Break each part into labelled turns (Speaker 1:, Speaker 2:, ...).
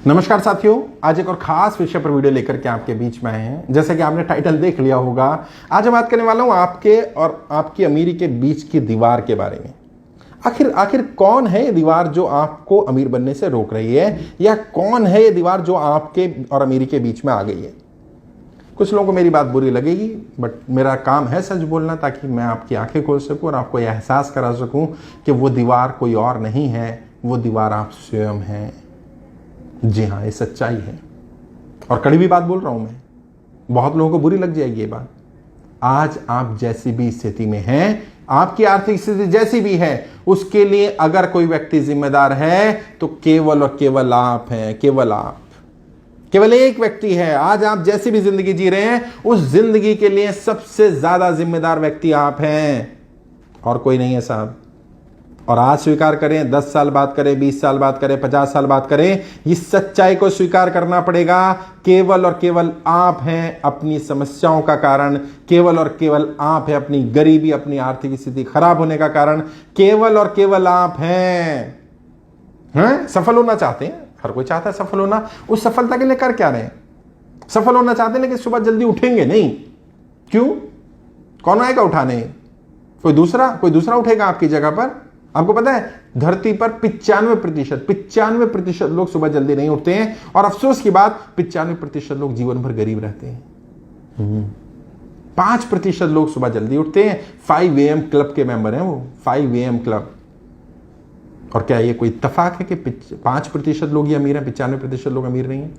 Speaker 1: नमस्कार साथियों, आज एक और खास विषय पर वीडियो लेकर के आपके बीच में आए हैं। जैसे कि आपने टाइटल देख लिया होगा, आज मैं बात करने वाला हूं आपके और आपकी अमीरी के बीच की दीवार के बारे में। आखिर कौन है ये दीवार जो आपको अमीर बनने से रोक रही है, या कौन है ये दीवार जो आपके और अमीरी के बीच में आ गई है। कुछ लोगों को मेरी बात बुरी लगेगी, बट मेरा काम है सच बोलना, ताकि मैं आपकी आंखें खोल सकूं और आपको यह एहसास करा सकूं कि वो दीवार कोई और नहीं है, वो दीवार आप स्वयं हैं। जी हाँ, ये सच्चाई है और कड़वी बात बोल रहा हूं मैं। बहुत लोगों को बुरी लग जाएगी ये बात। आज आप जैसी भी स्थिति में हैं, आपकी आर्थिक स्थिति जैसी भी है, उसके लिए अगर कोई व्यक्ति जिम्मेदार है तो केवल और केवल आप हैं। केवल आप, केवल एक व्यक्ति है। आज आप जैसी भी जिंदगी जी रहे हैं, उस जिंदगी के लिए सबसे ज्यादा जिम्मेदार व्यक्ति आप हैं और कोई नहीं है साहब। और आज स्वीकार करें, 10 साल बात करें, 20 साल बात करें, 50 साल बात करें, इस सच्चाई को स्वीकार करना पड़ेगा। केवल और केवल आप हैं अपनी समस्याओं का कारण। केवल और केवल आप हैं अपनी गरीबी, अपनी आर्थिक स्थिति खराब होने का कारण। केवल और केवल आप हैं। सफल होना चाहते हैं, हर कोई चाहता है सफल होना। उस सफलता के लिए कर क्या रहे हैं? सफल होना चाहते हैं, लेकिन सुबह जल्दी उठेंगे नहीं। क्यों? कौन आएगा उठाने? कोई दूसरा उठेगा आपकी जगह पर। आपको पता है, धरती पर 95% लोग सुबह जल्दी नहीं उठते हैं, और अफसोस की बात 95% लोग जीवन भर गरीब रहते हैं। 5% लोग सुबह जल्दी उठते हैं। 5 AM क्लब के मेंबर हैं वो, 5 AM क्लब। और क्या ये कोई इत्तेफाक है कि 5% लोग ही अमीर हैं, 95% लोग अमीर नहीं है?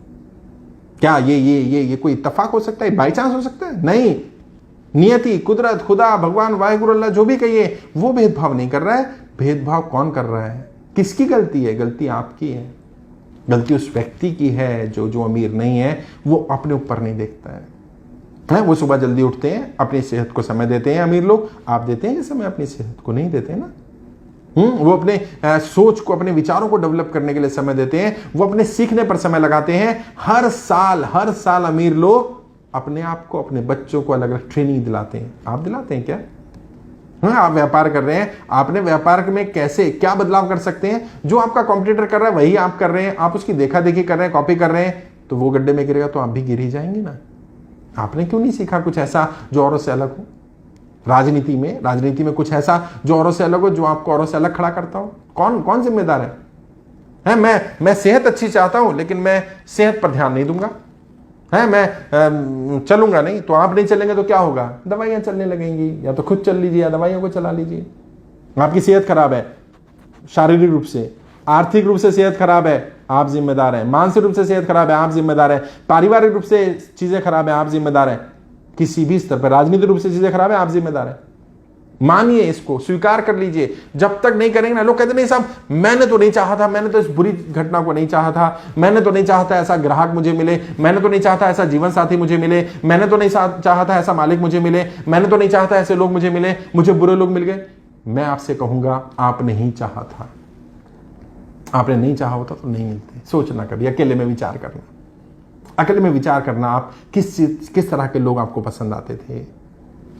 Speaker 1: क्या ये कोई इत्तेफाक हो सकता है? बाई चांस हो सकता है? नहीं। नियति, कुदरत, खुदा, भगवान, वाहिगुरु, अल्लाह, जो भी कहिए, वो भेदभाव नहीं कर रहा है। भेदभाव कौन कर रहा है? किसकी गलती है? गलती आपकी है। गलती उस व्यक्ति की है जो अमीर नहीं है। वो अपने ऊपर नहीं देखता है। वो सुबह जल्दी उठते हैं, अपनी सेहत को समय देते हैं। अमीर लोग, आप देते हैं समय अपनी सेहत को? नहीं देते ना। वो अपने सोच को, अपने विचारों को डेवलप करने के लिए समय देते हैं। वो अपने सीखने पर समय लगाते हैं। हर साल अमीर लोग अपने आप को, अपने बच्चों को अलग अलग ट्रेनिंग दिलाते हैं। आप दिलाते हैं क्या? आप व्यापार कर रहे हैं, आपने व्यापार में कैसे क्या बदलाव कर सकते हैं? जो आपका कॉम्पिटिटर कर रहा है वही आप कर रहे हैं। आप उसकी देखा देखी कर रहे हैं, कॉपी कर रहे हैं, तो वो गड्ढे में गिरेगा तो आप भी गिर ही जाएंगे ना। आपने क्यों नहीं सीखा कुछ ऐसा जो औरों से अलग हो? राजनीति में कुछ ऐसा जो औरों से अलग हो, जो आपको औरों से अलग खड़ा करता हो। कौन जिम्मेदार है? मैं सेहत अच्छी चाहता हूं, लेकिन मैं सेहत पर ध्यान नहीं दूंगा। मैं चलूंगा नहीं, तो आप नहीं चलेंगे तो क्या होगा? दवाइयां चलने लगेंगी। या तो खुद चल लीजिए या दवाइयों को चला लीजिए। आपकी सेहत खराब है, शारीरिक रूप से, आर्थिक रूप से सेहत खराब है, आप जिम्मेदार हैं। मानसिक रूप से सेहत खराब है, आप जिम्मेदार हैं। पारिवारिक रूप से चीजें खराब है, आप जिम्मेदार हैं। किसी भी स्तर पर राजनीतिक रूप से चीजें खराब है, आप जिम्मेदार हैं। मानिए, इसको स्वीकार कर लीजिए। जब तक नहीं करेंगे ना, लोग कहते नहीं साहब, मैंने तो नहीं चाहा था, मैंने तो इस बुरी घटना को नहीं चाहा था, मैंने तो नहीं चाहता ऐसा ग्राहक मुझे मिले, मैंने तो नहीं चाहता ऐसा जीवन साथी मुझे मिले, मैंने तो नहीं चाहता ऐसा मालिक मुझे मिले, मैंने तो नहीं चाहता ऐसे लोग मुझे मिले, मुझे बुरे लोग मिल गए। मैं आपसे कहूंगा, आपने ही चाहा था। आपने नहीं चाहा होता तो नहीं मिलते। सोचना कभी, अकेले में विचार करना, आप किस तरह के लोग आपको पसंद आते थे,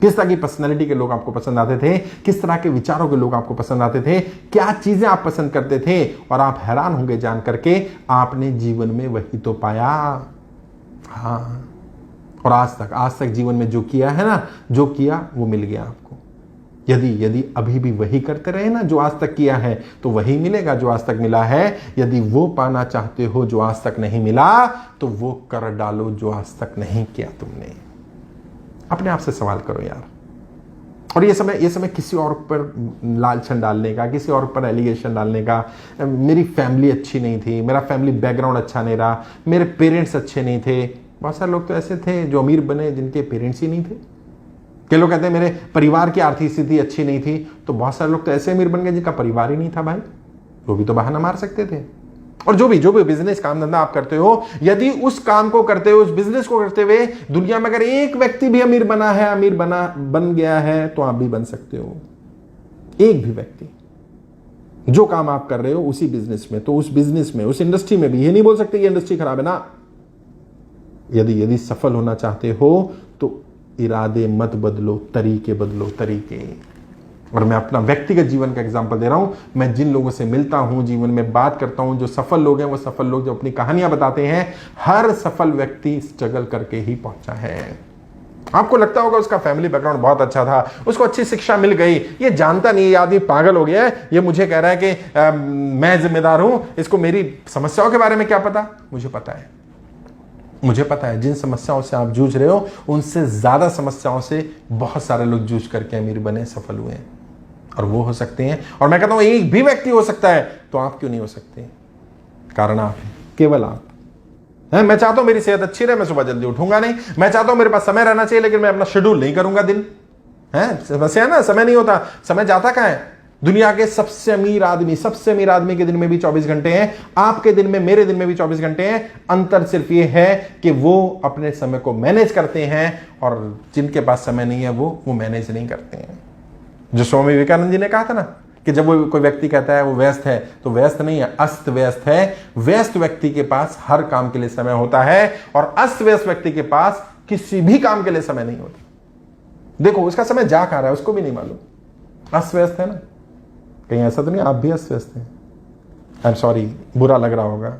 Speaker 1: किस तरह की पर्सनैलिटी के लोग आपको पसंद आते थे, किस तरह के विचारों के लोग आपको पसंद आते थे, क्या चीजें आप पसंद करते थे। और आप हैरान होंगे जान करके, आपने जीवन में वही तो पाया। हाँ, और आज तक जीवन में जो किया है ना, जो किया वो मिल गया आपको। यदि अभी भी वही करते रहे ना जो आज तक किया है, तो वही मिलेगा जो आज तक मिला है। यदि वो पाना चाहते हो जो आज तक नहीं मिला, तो वो कर डालो जो आज तक नहीं किया तुमने। अपने आप से सवाल करो यार। और ये समय किसी और पर लालछन डालने का, किसी और पर एलिगेशन डालने का। मेरी फैमिली अच्छी नहीं थी, मेरा फैमिली बैकग्राउंड अच्छा नहीं रहा, मेरे पेरेंट्स अच्छे नहीं थे। बहुत सारे लोग तो ऐसे थे जो अमीर बने जिनके पेरेंट्स ही नहीं थे। कई लोग कहते हैं मेरे परिवार की आर्थिक स्थिति अच्छी नहीं थी, तो बहुत सारे लोग तो ऐसे अमीर बन गए जिनका परिवार ही नहीं था भाई। वो भी तो बहाना मार सकते थे। और जो भी बिजनेस काम धंधा आप करते हो, यदि उस काम को करते हुए, उस बिजनेस को करते हुए दुनिया में अगर एक व्यक्ति भी अमीर बन गया है, तो आप भी बन सकते हो। एक भी व्यक्ति, जो काम आप कर रहे हो उसी बिजनेस में, तो उस बिजनेस में, उस इंडस्ट्री में भी, ये नहीं बोल सकते ये इंडस्ट्री खराब है ना। यदि सफल होना चाहते हो तो इरादे मत बदलो, तरीके बदलो, तरीके। और मैं अपना व्यक्तिगत जीवन का एग्जांपल दे रहा हूं। मैं जिन लोगों से मिलता हूं, जीवन में बात करता हूं, जो सफल लोग हैं, वो सफल लोग जो अपनी कहानियां बताते हैं, हर सफल व्यक्ति स्ट्रगल करके ही पहुंचा है। आपको लगता होगा उसका फैमिली बैकग्राउंड बहुत अच्छा था, उसको अच्छी शिक्षा मिल गई, ये जानता नहीं, ये आदमी पागल हो गया है, ये मुझे कह रहा है कि मैं जिम्मेदार हूं, इसको मेरी समस्याओं के बारे में क्या पता। मुझे पता है, मुझे पता है जिन समस्याओं से आप जूझ रहे हो, उनसे ज्यादा समस्याओं से बहुत सारे लोग जूझ करके अमीर बने, सफल हुए हैं, और वो हो सकते हैं। और मैं कहता हूं एक भी व्यक्ति हो सकता है, तो आप क्यों नहीं हो सकते? कारण आप हैं, केवल आप। मैं चाहता हूं मेरी सेहत अच्छी रहे, मैं सुबह जल्दी उठूंगा नहीं। मैं चाहता हूं मेरे पास समय रहना चाहिए, लेकिन मैं अपना शेड्यूल नहीं करूंगा दिन। समस्या है ना, समय नहीं होता। समय जाता कहां है? दुनिया के सबसे अमीर आदमी के दिन में भी 24 घंटे हैं, आपके दिन में, मेरे दिन में भी 24 घंटे हैं। अंतर सिर्फ ये है कि वो अपने समय को मैनेज करते हैं, और जिनके पास समय नहीं है वो मैनेज नहीं करते हैं। जो स्वामी विवेकानंद जी ने कहा था ना कि जब वो कोई व्यक्ति कहता है वो व्यस्त है, तो व्यस्त नहीं है, अस्त व्यस्त है। व्यस्त व्यक्ति के पास हर काम के लिए समय होता है, और अस्त व्यस्त व्यक्ति के पास किसी भी काम के लिए समय नहीं होता। देखो उसका समय जा कहां रहा है, उसको भी नहीं मालूम। अस्त व्यस्त है ना, कहीं ऐसा तो नहीं आप भी अस्त व्यस्त हैं? आई एम सॉरी, बुरा लग रहा होगा,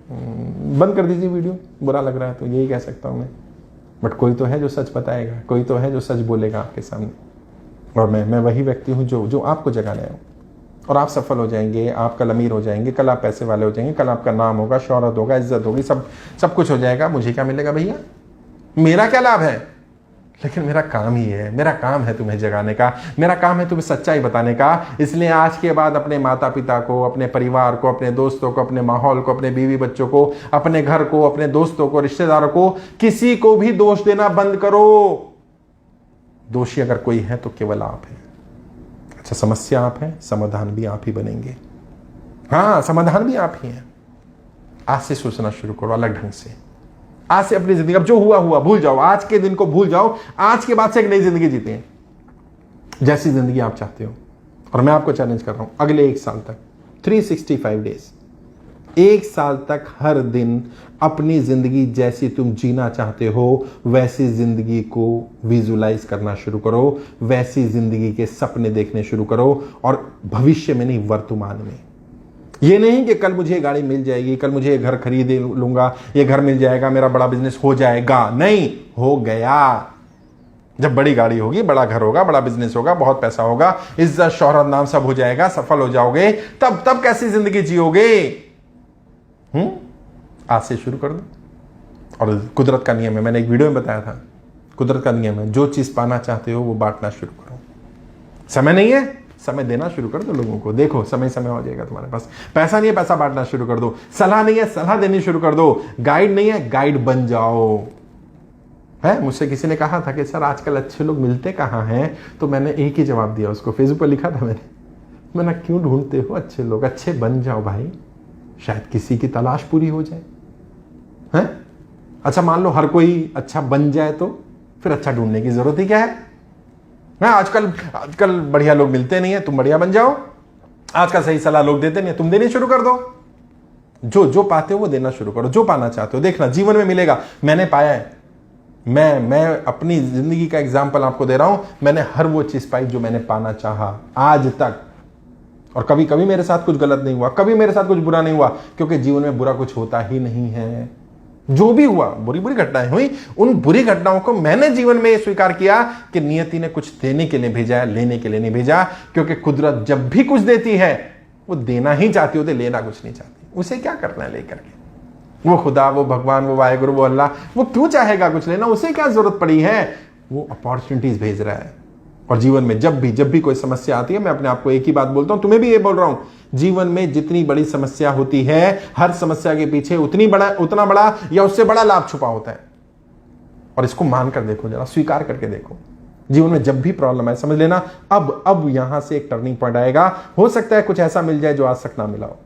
Speaker 1: बंद कर दीजिए वीडियो, बुरा लग रहा है तो यही कह सकता हूं मैं। बट कोई तो है जो सच बताएगा, कोई तो है जो सच बोलेगा आपके सामने, और मैं वही व्यक्ति हूं जो आपको जगाने आया हूं। और आप सफल हो जाएंगे, आप कल अमीर हो जाएंगे, कल आप पैसे वाले हो जाएंगे, कल आपका नाम होगा, शोहरत होगा, इज्जत होगी, सब कुछ हो जाएगा। मुझे क्या मिलेगा भैया? मेरा क्या लाभ है? लेकिन मेरा काम ही है, मेरा काम है तुम्हें जगाने का, मेरा काम है तुम्हें सच्चाई बताने का। इसलिए आज के बाद अपने माता पिता को, अपने परिवार को, अपने दोस्तों को, अपने माहौल को, अपने बीवी बच्चों को, अपने घर को, अपने दोस्तों को, रिश्तेदारों को, किसी को भी दोष देना बंद करो। दोषी अगर कोई है तो केवल आप हैं। अच्छा, समस्या आप हैं, समाधान भी आप ही बनेंगे। हाँ, समाधान भी आप ही हैं। आज से सोचना शुरू करो अलग ढंग से। आज से अपनी जिंदगी, अब जो हुआ हुआ भूल जाओ, आज के दिन को भूल जाओ, आज के बाद से एक नई जिंदगी जीते हैं, जैसी जिंदगी आप चाहते हो। और मैं आपको चैलेंज कर रहा हूं, अगले एक साल तक 365 डेज, एक साल तक हर दिन अपनी जिंदगी जैसी तुम जीना चाहते हो वैसी जिंदगी को विजुलाइज करना शुरू करो, वैसी जिंदगी के सपने देखने शुरू करो, और भविष्य में नहीं, वर्तमान में। ये नहीं कि कल मुझे ये गाड़ी मिल जाएगी, कल मुझे ये घर खरीद लूंगा, ये घर मिल जाएगा, मेरा बड़ा बिजनेस हो जाएगा। नहीं, हो गया। जब बड़ी गाड़ी होगी, बड़ा घर होगा, बड़ा बिजनेस होगा, बहुत पैसा होगा, इज्जत शोहरत नाम सब हो जाएगा, सफल हो जाओगे, तब कैसी जिंदगी जियोगे? आज से शुरू कर दो। और कुदरत का नियम है, मैंने एक वीडियो में बताया था, कुदरत का नियम है, जो चीज पाना चाहते हो वो बांटना शुरू करो। समय नहीं है, समय देना शुरू कर दो लोगों को। देखो समय हो जाएगा तुम्हारे पास। पैसा नहीं है, पैसा बांटना शुरू कर दो। सलाह नहीं है, सलाह देनी शुरू कर दो। गाइड नहीं है, गाइड बन जाओ। है, मुझसे किसी ने कहा था कि सर आजकल अच्छे लोग मिलते कहाँ हैं, तो मैंने एक ही जवाब दिया उसको, फेसबुक पर लिखा था मैंने क्यों ढूंढते हो अच्छे लोग? अच्छे बन जाओ भाई, शायद किसी की तलाश पूरी हो जाए। हैं? अच्छा, मान लो हर कोई अच्छा बन जाए तो फिर अच्छा ढूंढने की जरूरत ही क्या है? आजकल बढ़िया लोग मिलते नहीं है, तुम बढ़िया बन जाओ। आजकल सही सलाह लोग देते नहीं है, तुम देनी शुरू कर दो। जो पाते हो वो देना शुरू करो, जो पाना चाहते हो। देखना जीवन में मिलेगा। मैंने पाया है, मैं अपनी जिंदगी का एग्जाम्पल आपको दे रहा हूं। मैंने हर वो चीज पाई जो मैंने पाना चाहा आज तक, और कभी कभी मेरे साथ कुछ गलत नहीं हुआ, कभी मेरे साथ कुछ बुरा नहीं हुआ, क्योंकि जीवन में बुरा कुछ होता ही नहीं है। जो भी हुआ, बुरी घटनाएं हुई, उन बुरी घटनाओं को मैंने जीवन में स्वीकार किया कि नियति ने कुछ देने के लिए भेजा है, लेने के लिए नहीं भेजा। क्योंकि कुदरत जब भी कुछ देती है वो देना ही चाहती होती, लेना कुछ नहीं चाहती। उसे क्या करना है लेकर के? वो खुदा, वो भगवान, वो वाहेगुरु, वो अल्लाह, वो क्यों चाहेगा कुछ लेना? उसे क्या जरूरत पड़ी है? वो अपॉर्चुनिटीज भेज रहा है। और जीवन में जब भी कोई समस्या आती है, मैं अपने आप को एक ही बात बोलता हूं, तुम्हें भी ये बोल रहा हूं, जीवन में जितनी बड़ी समस्या होती है, हर समस्या के पीछे उतना बड़ा या उससे बड़ा लाभ छुपा होता है। और इसको मानकर देखो, जरा स्वीकार करके देखो। जीवन में जब भी प्रॉब्लम है, समझ लेना अब यहां से एक टर्निंग पॉइंट आएगा। हो सकता है कुछ ऐसा मिल जाए जो आज तक ना मिला हो।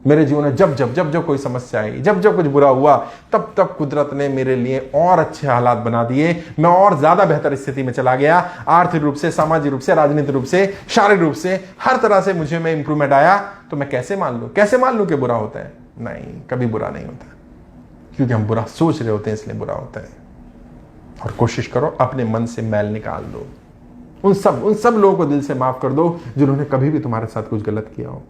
Speaker 1: मेरे जीवन में जब कोई समस्या आई, जब कुछ बुरा हुआ, तब कुदरत ने मेरे लिए और अच्छे हालात बना दिए। मैं और ज्यादा बेहतर स्थिति में चला गया, आर्थिक रूप से, सामाजिक रूप से, राजनीतिक रूप से, शारीरिक रूप से, हर तरह से मुझे में इंप्रूवमेंट आया। तो मैं कैसे मान लूं कि बुरा होता है? नहीं, कभी बुरा नहीं होता, क्योंकि हम बुरा सोच रहे होते हैं, इसलिए बुरा होता है। और कोशिश करो अपने मन से मैल निकाल दो। उन सब लोगों को दिल से माफ कर दो जिन्होंने कभी भी तुम्हारे साथ कुछ गलत किया हो,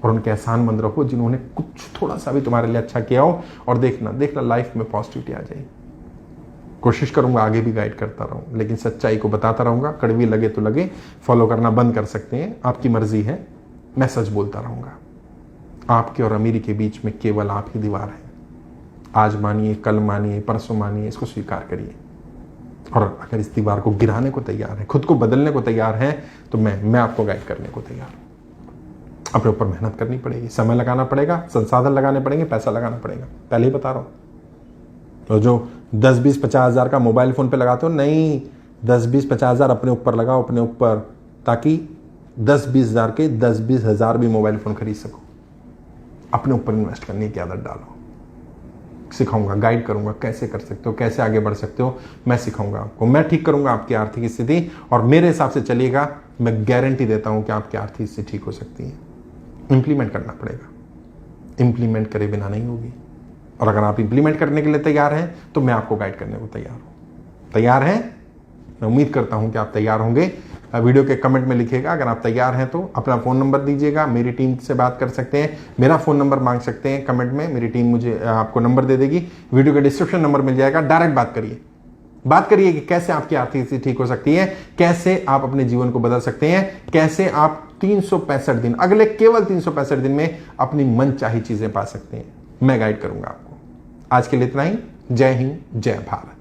Speaker 1: और उनके एहसानमंद रहो जिन्होंने कुछ थोड़ा सा भी तुम्हारे लिए अच्छा किया हो। और देखना लाइफ में पॉजिटिविटी आ जाएगी। कोशिश करूंगा आगे भी गाइड करता रहूं, लेकिन सच्चाई को बताता रहूंगा। कड़वी लगे तो लगे, फॉलो करना बंद कर सकते हैं, आपकी मर्जी है। मैं सच बोलता रहूंगा। आपके और अमीरी के बीच में केवल आप ही दीवार है। आज मानिए, कल मानिए, परसों मानिए, इसको स्वीकार करिए। और अगर इस दीवार को गिराने को तैयार है, खुद को बदलने को तैयार है, तो मैं आपको गाइड करने को तैयार हूं। अपने ऊपर मेहनत करनी पड़ेगी, समय लगाना पड़ेगा, संसाधन लगाने पड़ेंगे, पैसा लगाना पड़ेगा। पहले ही बता रहा हूं। तो जो 10, 20, 50 हजार का मोबाइल फोन पे लगाते हो, नहीं, 10, 20, 50 हजार अपने ऊपर लगाओ, अपने ऊपर, ताकि 10, 20 हजार के 10, 20 हजार भी मोबाइल फोन खरीद सको। अपने ऊपर इन्वेस्ट करने की आदत डालो। सिखाऊंगा, गाइड करूंगा, कैसे कर सकते हो, कैसे आगे बढ़ सकते हो, मैं सिखाऊंगा आपको। मैं ठीक करूंगा आपकी आर्थिक स्थिति, और मेरे हिसाब से चलिएगा, मैं गारंटी देता हूं कि आपकी आर्थिक स्थिति ठीक हो सकती है। इंप्लीमेंट करना पड़ेगा, इंप्लीमेंट करे बिना नहीं होगी। और अगर आप इंप्लीमेंट करने के लिए तैयार हैं, तो मैं आपको गाइड करने को तैयार हूं। तैयार हैं? मैं उम्मीद करता हूं कि आप तैयार होंगे। वीडियो के कमेंट में लिखिएगा अगर आप तैयार हैं, तो अपना फ़ोन नंबर दीजिएगा। मेरी टीम से बात कर सकते हैं, मेरा फ़ोन नंबर मांग सकते हैं कमेंट में, मेरी टीम मुझे आपको नंबर दे देगी। वीडियो के डिस्क्रिप्शन नंबर मिल जाएगा, डायरेक्ट बात करिए कि कैसे आपकी आर्थिक स्थिति ठीक हो सकती है, कैसे आप अपने जीवन को बदल सकते हैं, कैसे आप 365 दिन, अगले केवल 365 दिन में अपनी मनचाही चीजें पा सकते हैं। मैं गाइड करूंगा आपको। आज के लिए इतना ही। जय हिंद, जय भारत।